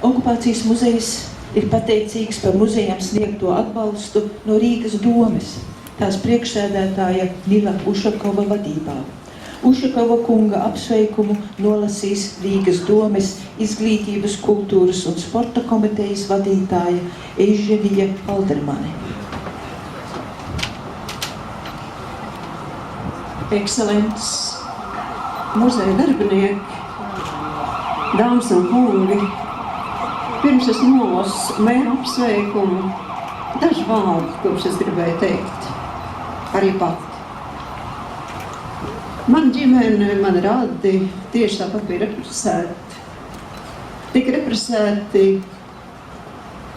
Okupācijas muzejs ir pateicīgs par muzejam sniegto atbalstu no Rīgas domes, tās priekšsēdētāja Nila Ušakova vadībā. Ušakova kunga apsveikumu nolasīs Rīgas domes izglītības, kultūras un sporta komitejas vadītāja Eiženija Haldermane. Ekscelents, muzeja darbinieki, dāmas un kungi, pirms es nolasu mēru apsveikumu, daži vārdi, kurus es gribēju teikt, arī pati. Man ģimene, man radi tieši tāpat bija represēti. Tik represēti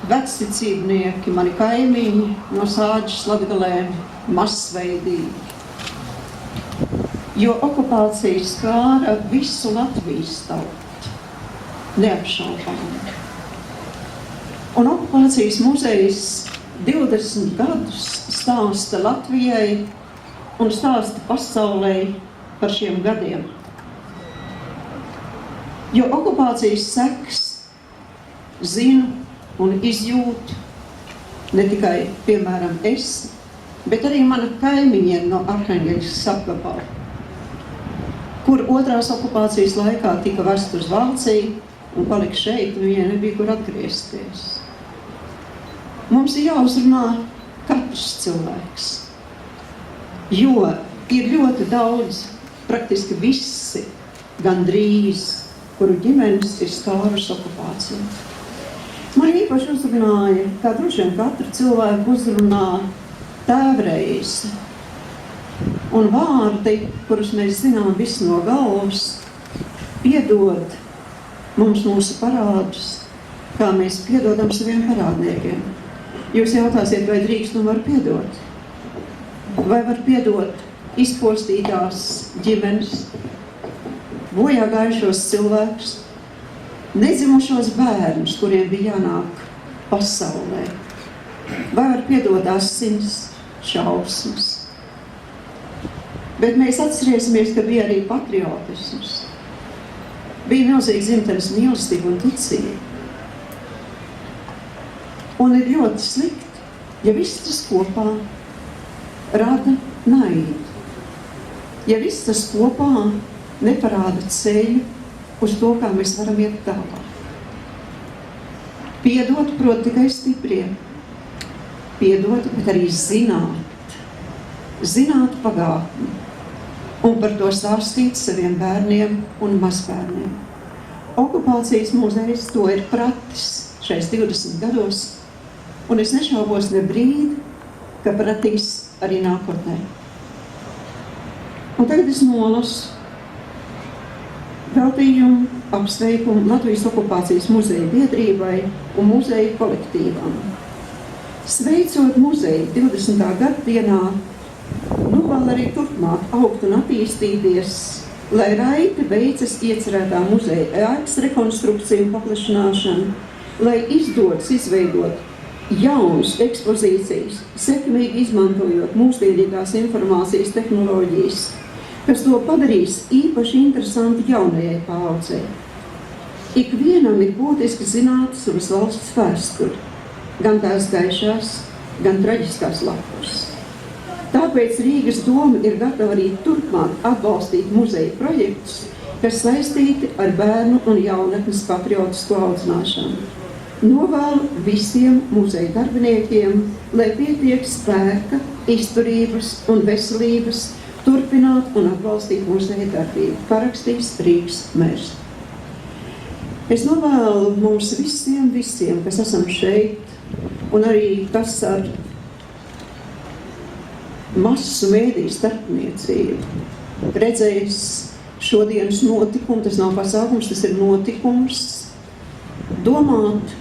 vecticībnieki, mani kaimiņi no Sāģes Latgalēm masveidīgi. Jo okupācija skāra visu Latvijas tautu, neapšaubāmi. Un okupācijas muzejs 20 gadus stāsta Latvijai un stāsta pasaulē par šiem gadiem. Jo okupācijas sekas zinu un izjūtu ne tikai, piemēram, es, bet arī mana kaimiņiem no Arhangeļskas apgabala, kur otrās okupācijas laikā tika vest uz Vāciju un palika šeit, un viņai nebija kur atgriezties. Mums ir jāuzrunā katrs cilvēks, jo ir ļoti daudz, praktiski visi, gandrīz, kuru ģimenes ir skārusi okupāciju. Man īpaši uzrunāja, kā droši vien katru cilvēku uzrunā tēvreize un vārdi, kurus mēs zinām visi no galvas, piedod mums mūsu parādus, kā mēs piedodam saviem parādniekiem. Jūs jautāsiet, vai drīkst un var piedot? Vai var piedot izpostītās ģimenes, bojā gājušos cilvēkus, nedzimušos bērnus, kuriem bija jānāk pasaulē? Vai var piedot asins, šausmas? Bet mēs atcerēsimies, ka bija arī patriotisms. Bija milzīga dzimtenes mīlestība un ticība. Un ir ļoti slikti, ja viss tas kopā rada naidu. Ja viss tas kopā neparāda ceļu uz to, kā mēs varam iet tālāk. Piedot, prot tikai stipriem. Piedot, bet arī zināt. Zināt pagātni. Un par to stāstīt saviem bērniem un mazbērniem. Okupācijas muzejs to ir pratis šais 20 gados, un es nešaubos ne brīdi, ka pratīs arī nākotnē. Un tagad es nolasu veltījumu apsveikumu Latvijas okupācijas muzeja biedrībai un muzeja kolektīvam. Sveicot muzeju 20. gaddienā, nu vēl arī turpmāk augt un attīstīties, lai raiti veicas iecerētā muzeja ēkas rekonstrukcija un paplašināšana, lai izdodas izveidot jaunas ekspozīcijas, sekmīgi izmantojot mūsdienīgās informācijas tehnoloģijas, kas to padarīs īpaši interesanti jaunajai paaudzei. Ikvienam ir būtiski zināt savas valsts vēsturi, gan tās gaišās, gan traģiskās lapus. Tāpēc Rīgas doma ir gatava arī turpmāk atbalstīt muzeja projektus, kas saistīti ar bērnu un jaunatnes patriotisku audzināšanu. Novēlu visiem muzeja darbiniekiem, lai pietiek spēka, izturības un veselības turpināt un atbalstīt muzeja darbību. Parakstīs Rīgas mērs. Es novēlu mums visiem, kas esam šeit, un arī kas ar masu mēdīju starpniecību redzējis šodienas notikumu, tas nav pasākums, tas ir notikums, domāt,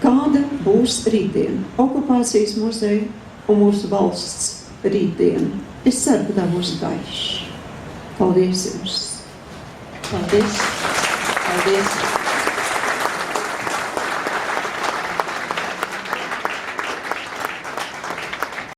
kāda būs rītdiena, okupācijas muzeja un mūsu valsts rītdiena. Es ceru, ka tā būs gaiša. Paldies jums! Paldies! Paldies!